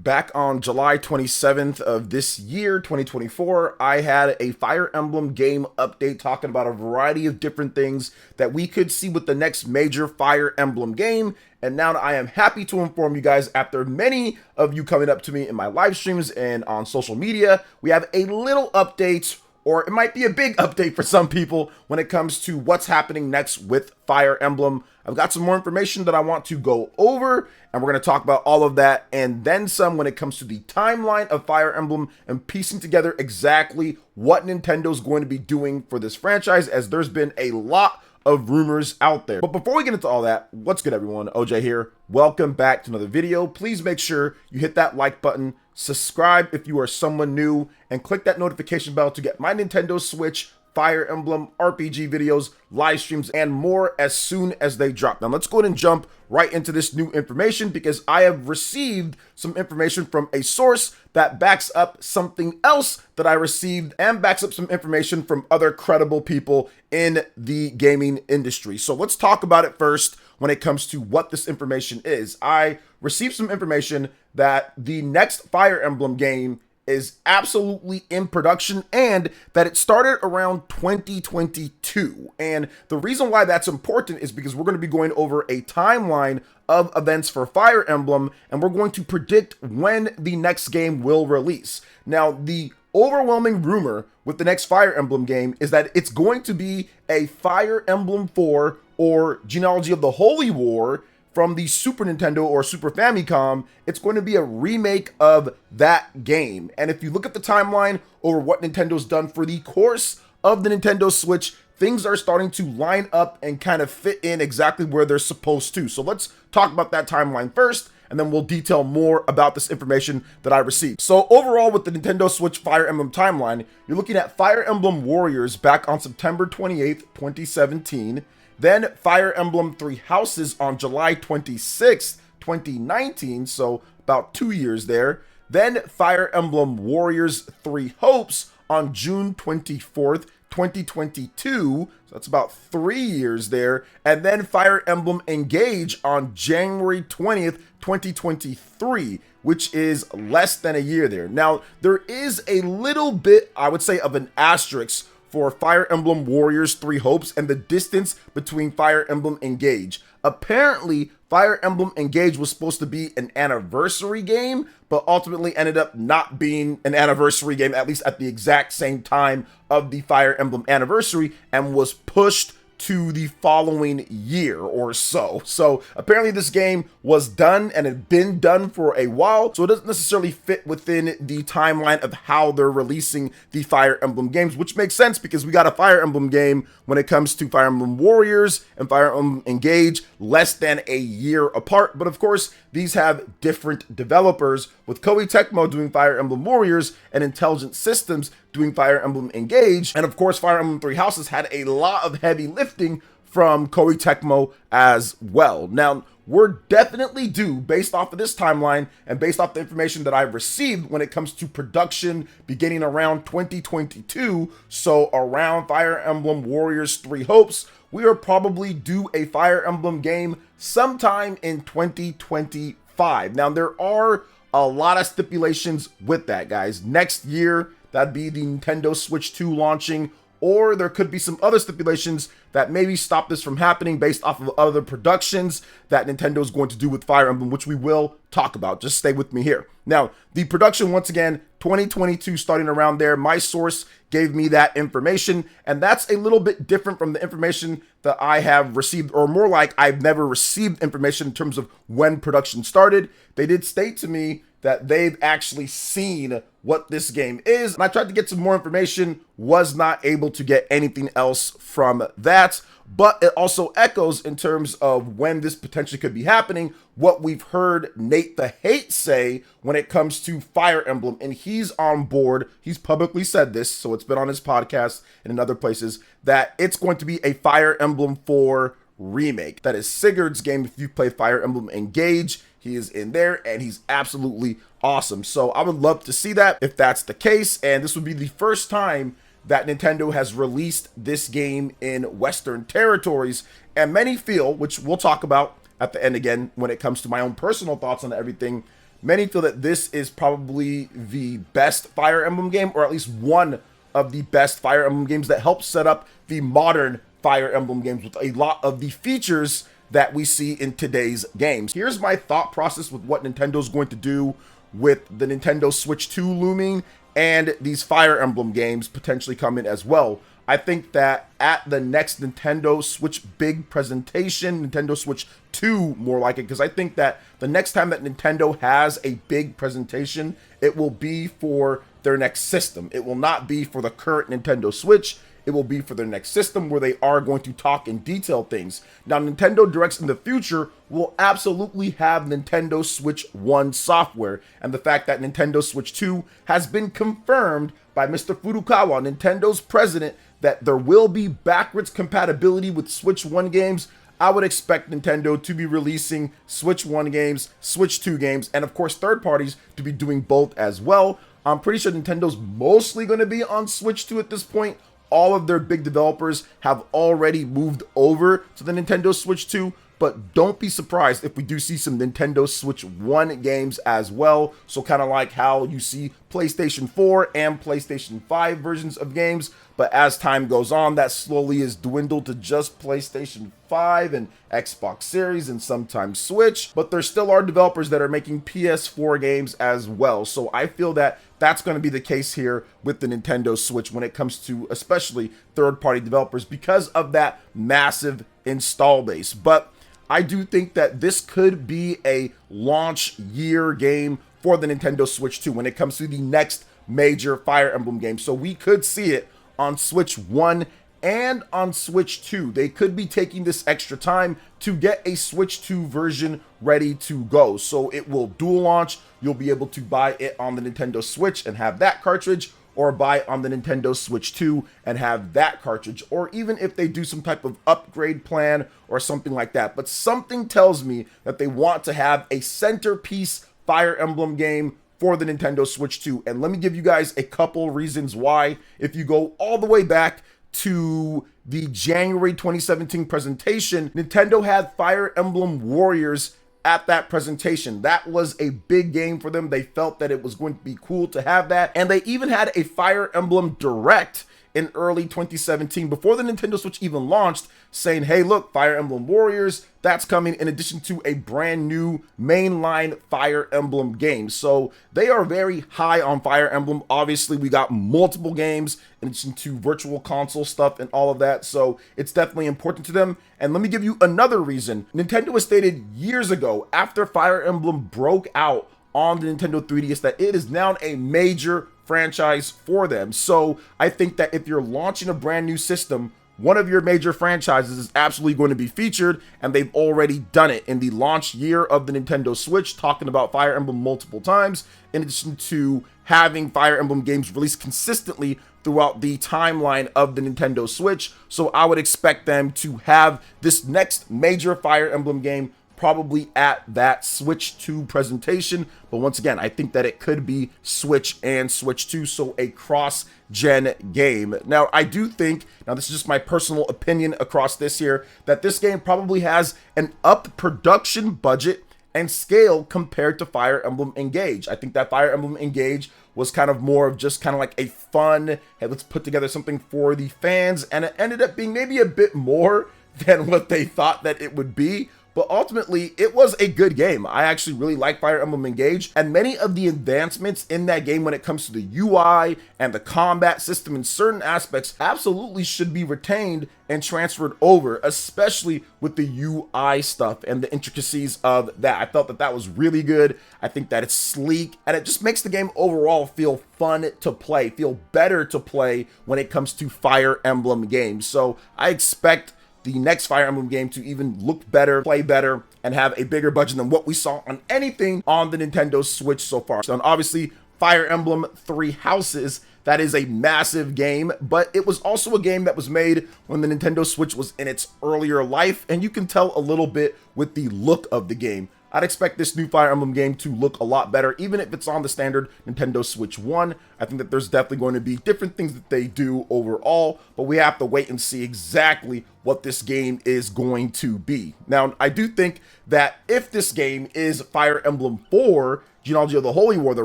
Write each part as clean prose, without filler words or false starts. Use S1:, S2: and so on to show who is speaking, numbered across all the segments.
S1: back on July 27th of this year, 2024, I had a Fire Emblem game update talking about a variety of different things that we could see with the next major Fire Emblem game. And now I am happy to inform you guys, after many of you coming up to me in my live streams and on social media, we have a little update, or it might be a big update for some people when it comes to what's happening next with Fire Emblem. I've got some more information that I want to go over, and we're going to talk about all of that and then some when it comes to the timeline of Fire Emblem and piecing together exactly what Nintendo's going to be doing for this franchise, as there's been a lot of rumors out there. But before we get into all that, what's good everyone? OJ here. Welcome back to another video. Please make sure you hit that like button, subscribe if you are someone new, and click that notification bell to get my Nintendo Switch, Fire Emblem, RPG videos, live streams, and more as soon as they drop. Now let's go ahead and jump right into this new information, because I have received some information from a source that backs up something else that I received and backs up some information from other credible people in the gaming industry. So let's talk about it first when it comes to what this information is. I received some information that the next Fire Emblem game is absolutely in production and that it started around 2022. And the reason why that's important is because we're going to be going over a timeline of events for Fire Emblem, and we're going to predict when the next game will release. Now, the overwhelming rumor with the next Fire Emblem game is that it's going to be a Fire Emblem 4 or Genealogy of the Holy War from the Super Nintendo or Super Famicom. It's going to be a remake of that game. And if you look at the timeline over what Nintendo's done for the course of the Nintendo Switch, things are starting to line up and kind of fit in exactly where they're supposed to. So let's talk about that timeline first, and then we'll detail more about this information that I received. So overall, with the Nintendo Switch Fire Emblem timeline, you're looking at Fire Emblem Warriors back on September 28th, 2017. Then Fire Emblem Three Houses on July 26th, 2019, so about 2 years there. Then Fire Emblem Warriors Three Hopes on June 24th, 2022, so that's about 3 years there. And then Fire Emblem Engage on January 20th, 2023, which is less than a year there. Now, there is a little bit, I would say, of an asterisk for Fire Emblem Warriors Three Hopes and the distance between Fire Emblem Engage. Apparently, Fire Emblem Engage was supposed to be an anniversary game, but ultimately ended up not being an anniversary game, at least at the exact same time of the Fire Emblem anniversary, and was pushed to the following year or so. So apparently this game was done and had been done for a while, so it doesn't necessarily fit within the timeline of how they're releasing the Fire Emblem games, which makes sense because we got a Fire Emblem game when it comes to Fire Emblem Warriors and Fire Emblem Engage less than a year apart. But of course, these have different developers, with Koei Tecmo doing Fire Emblem Warriors and Intelligent Systems doing Fire Emblem Engage. And of course, Fire Emblem Three Houses had a lot of heavy lifting from Koei Tecmo as well. Now, we're definitely due, based off of this timeline and based off the information that I've received when it comes to production beginning around 2022, so around Fire Emblem Warriors Three Hopes, we are probably due a Fire Emblem game sometime in 2025. Now, there are a lot of stipulations with that, guys. Next year, that'd be the Nintendo Switch 2 launching, or there could be some other stipulations that maybe stop this from happening based off of other productions that Nintendo is going to do with Fire Emblem, which we will talk about. Just stay with me here. Now, the production, once again, 2022 starting around there. My source gave me that information, and that's a little bit different from the information that I have received, or more like I've never received information in terms of when production started. They did state to me that they've actually seen what this game is, and I tried to get some more information, was not able to get anything else from that. But it also echoes in terms of when this potentially could be happening, what we've heard Nate the Hate say when it comes to Fire Emblem, and he's on board. He's publicly said this, so it's been on his podcast and in other places, that it's going to be a Fire Emblem 4 remake. That is Sigurd's game. If you play Fire Emblem Engage, he is in there, and he's absolutely awesome. So I would love to see that if that's the case, and this would be the first time that Nintendo has released this game in Western territories. And many feel, which we'll talk about at the end again when it comes to my own personal thoughts on everything, many feel that this is probably the best Fire Emblem game, or at least one of the best Fire Emblem games that helps set up the modern Fire Emblem games with a lot of the features that we see in today's games. Here's my thought process with what Nintendo's going to do with the Nintendo Switch 2 looming and these Fire Emblem games potentially coming as well. I think that at the next Nintendo Switch big presentation, Nintendo Switch 2 more like it, because I think that the next time that Nintendo has a big presentation, it will be for their next system. It will not be for the current Nintendo Switch. It will be for their next system where they are going to talk in detail things. Now, Nintendo Directs in the future will absolutely have Nintendo Switch 1 software. And the fact that Nintendo Switch 2 has been confirmed by Mr. Furukawa, Nintendo's president, that there will be backwards compatibility with Switch 1 games. I would expect Nintendo to be releasing Switch 1 games, Switch 2 games, and of course third parties to be doing both as well. I'm pretty sure Nintendo's mostly going to be on Switch 2 at this point. All of their big developers have already moved over to the Nintendo Switch 2, but don't be surprised if we do see some Nintendo Switch 1 games as well. So kind of like how you see PlayStation 4 and PlayStation 5 versions of games, but as time goes on, that slowly is dwindled to just PlayStation 5 and Xbox Series and sometimes Switch, but there still are developers that are making PS4 games as well. So I feel that that's going to be the case here with the Nintendo Switch when it comes to especially third-party developers because of that massive install base. But I do think that this could be a launch year game for the Nintendo Switch 2 when it comes to the next major Fire Emblem game. So we could see it on Switch 1 and on Switch 2. They could be taking this extra time to get a Switch 2 version ready to go. So it will dual launch. You'll be able to buy it on the Nintendo Switch and have that cartridge, or buy on the Nintendo Switch 2 and have that cartridge, or even if they do some type of upgrade plan or something like that. But something tells me that they want to have a centerpiece Fire Emblem game for the Nintendo Switch 2. And let me give you guys a couple reasons why. If you go all the way back to the January 2017 presentation, Nintendo had Fire Emblem Warriors at that presentation. That was a big game for them. They felt that it was going to be cool to have that. And they even had a Fire Emblem Direct in early 2017 before the Nintendo Switch even launched, saying, hey, look, Fire Emblem Warriors, that's coming in addition to a brand new mainline Fire Emblem game. So they are very high on Fire Emblem. Obviously, we got multiple games in addition to virtual console stuff and all of that. So it's definitely important to them. And let me give you another reason. Nintendo has stated years ago, after Fire Emblem broke out on the Nintendo 3DS, that it is now a major franchise for them. So I think that if you're launching a brand new system, one of your major franchises is absolutely going to be featured, and they've already done it in the launch year of the Nintendo Switch, talking about Fire Emblem multiple times, in addition to having Fire Emblem games released consistently throughout the timeline of the Nintendo Switch. So I would expect them to have this next major Fire Emblem game probably at that Switch 2 presentation. But once again, I think that it could be Switch and Switch 2, so a cross-gen game. Now, I do think, now this is just my personal opinion across this here, that this game probably has an up production budget and scale compared to Fire Emblem Engage. I think that Fire Emblem Engage was kind of more of just kind of like a fun, hey, let's put together something for the fans, and it ended up being maybe a bit more than what they thought that it would be. But ultimately, it was a good game. I actually really like Fire Emblem Engage, and many of the advancements in that game when it comes to the UI and the combat system in certain aspects absolutely should be retained and transferred over, especially with the UI stuff and the intricacies of that. I felt that that was really good. I think that it's sleek, and it just makes the game overall feel fun to play, feel better to play when it comes to Fire Emblem games. So I expect the next Fire Emblem game to even look better, play better, and have a bigger budget than what we saw on anything on the Nintendo Switch so far. So, and obviously, Fire Emblem Three Houses, that is a massive game, but it was also a game that was made when the Nintendo Switch was in its earlier life, and you can tell a little bit with the look of the game. I'd expect this new Fire Emblem game to look a lot better, even if it's on the standard Nintendo Switch 1. I think that there's definitely going to be different things that they do overall, but we have to wait and see exactly what this game is going to be. Now, I do think that if this game is Fire Emblem 4, Genealogy of the Holy War, the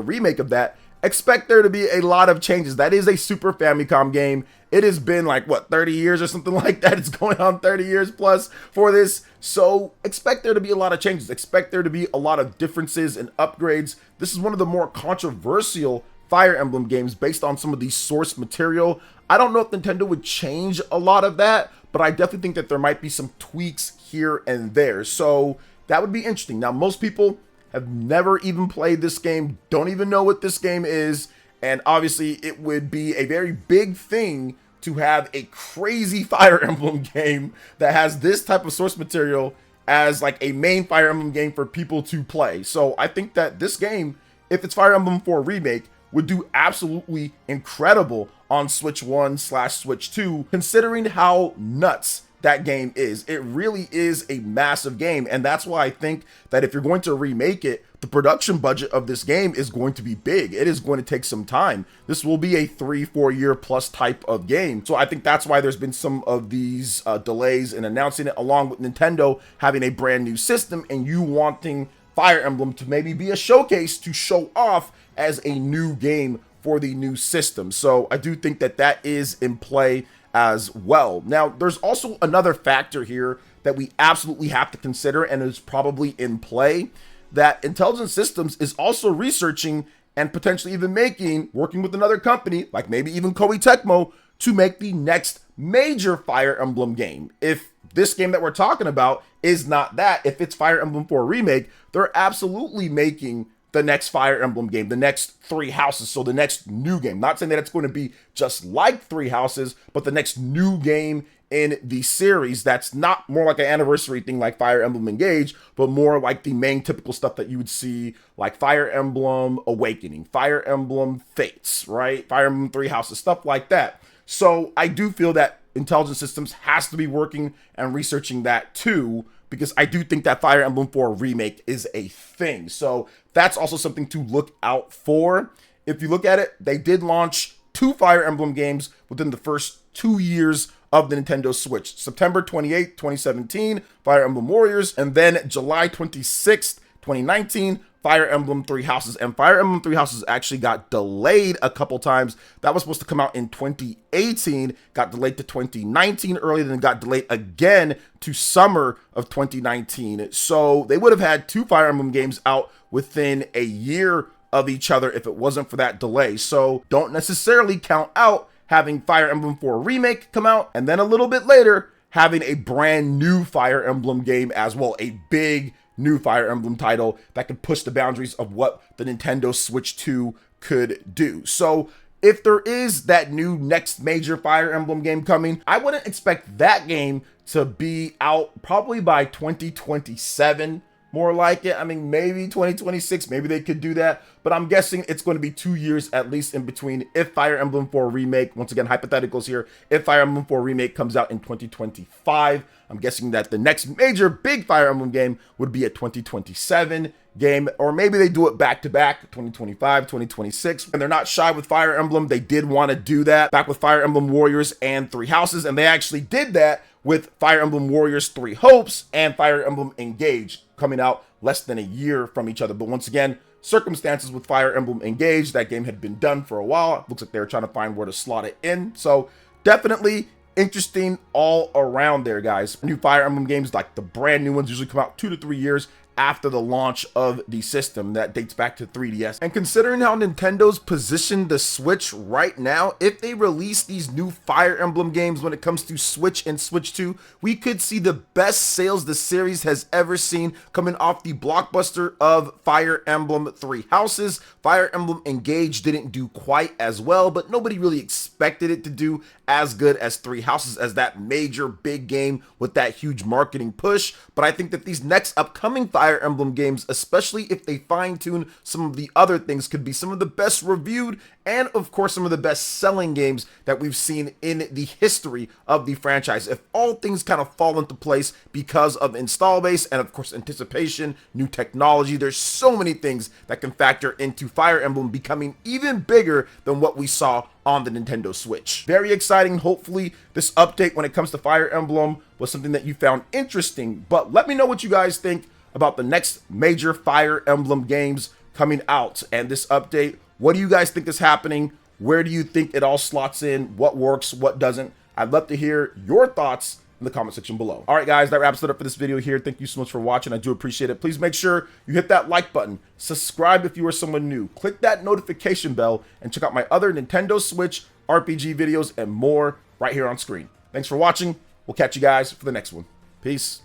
S1: remake of that, expect there to be a lot of changes. That is a Super Famicom game. It has been like, what, 30 years or something like that? It's going on 30 years plus for this. So expect there to be a lot of changes. Expect there to be a lot of differences and upgrades. This is one of the more controversial Fire Emblem games based on some of the source material. I don't know if Nintendo would change a lot of that, but I definitely think that there might be some tweaks here and there. So that would be interesting. Now, most people have never even played this game, don't even know what this game is, and obviously it would be a very big thing to have a crazy Fire Emblem game that has this type of source material as like a main Fire Emblem game for people to play. So I think that this game, if it's Fire Emblem 4 Remake, would do absolutely incredible on Switch 1/Switch 2, considering how nuts that game is. It really is a massive game, and that's why I think that if you're going to remake it, the production budget of this game is going to be big. It is going to take some time. This will be a 3-4 year plus type of game. So I think that's why there's been some of these delays in announcing it, along with Nintendo having a brand new system and you wanting Fire Emblem to maybe be a showcase to show off as a new game for the new system. So I do think that that is in play as well. Now, there's also another factor here that we absolutely have to consider and is probably in play, that Intelligent Systems is also researching and potentially even working with another company, like maybe even Koei Tecmo, to make the next major Fire Emblem game. If this game that we're talking about is not that, if it's Fire Emblem 4 Remake, they're absolutely making the next Fire Emblem game, the next Three Houses, so the next new game. Not saying that it's going to be just like Three Houses, but the next new game in the series that's not more like an anniversary thing like Fire Emblem Engage, but more like the main typical stuff that you would see like Fire Emblem Awakening, Fire Emblem Fates, right? Fire Emblem Three Houses, stuff like that. So I do feel that Intelligent Systems has to be working and researching that too, because I do think that Fire Emblem 4 Remake is a thing. So that's also something to look out for. If you look at it, they did launch 2 Fire Emblem games within the first 2 years of the Nintendo Switch. September 28th, 2017, Fire Emblem Warriors, and then July 26th, 2019, Fire Emblem Three Houses. And Fire Emblem Three Houses actually got delayed a couple times. That was supposed to come out in 2018, got delayed to 2019 early, then got delayed again to summer of 2019. So they would have had 2 Fire Emblem games out within a year of each other if it wasn't for that delay. So don't necessarily count out having Fire Emblem 4 Remake come out, and then a little bit later, having a brand new Fire Emblem game as well, a big new Fire Emblem title that could push the boundaries of what the Nintendo Switch 2 could do. So if there is that new next major Fire Emblem game coming, I wouldn't expect that game to be out probably by 2027. More like it. I mean, maybe 2026, maybe they could do that, but I'm guessing it's going to be 2 years at least in between if Fire Emblem 4 Remake, once again, hypotheticals here, if Fire Emblem 4 Remake comes out in 2025, I'm guessing that the next major big Fire Emblem game would be a 2027 game, or maybe they do it back to back, 2025, 2026, and they're not shy with Fire Emblem. They did want to do that back with Fire Emblem Warriors and Three Houses, and they actually did that with Fire Emblem Warriors 3 Hopes and Fire Emblem Engage, coming out less than a year from each other. But once again, circumstances with Fire Emblem Engage, that game had been done for a while. It looks like they were trying to find where to slot it in. So definitely interesting all around there, guys. New Fire Emblem games, like the brand new ones, usually come out 2 to 3 years after the launch of the system. That dates back to 3DS. And considering how Nintendo's positioned the Switch right now, if they release these new Fire Emblem games when it comes to Switch and Switch 2, we could see the best sales the series has ever seen, coming off the blockbuster of Fire Emblem Three Houses. Fire Emblem Engage didn't do quite as well, but nobody really expected it to do as good as Three Houses, as that major big game with that huge marketing push. But I think that these next upcoming Fire Emblem games, especially if they fine-tune some of the other things, could be some of the best reviewed and of course some of the best selling games that we've seen in the history of the franchise. If all things kind of fall into place because of install base and of course anticipation, new technology, there's so many things that can factor into Fire Emblem becoming even bigger than what we saw on the Nintendo Switch. Very exciting. Hopefully this update when it comes to Fire Emblem was something that you found interesting, but let me know what you guys think about the next major Fire Emblem games coming out and this update. What do you guys think is happening? Where do you think it all slots in? What works, what doesn't? I'd love to hear your thoughts in the comment section below. All right, guys, that wraps it up for this video here. Thank you so much for watching. I do appreciate it. Please make sure you hit that like button, subscribe if you are someone new, click that notification bell, and check out my other Nintendo Switch RPG videos and more right here on screen. Thanks for watching. We'll catch you guys for the next one. Peace.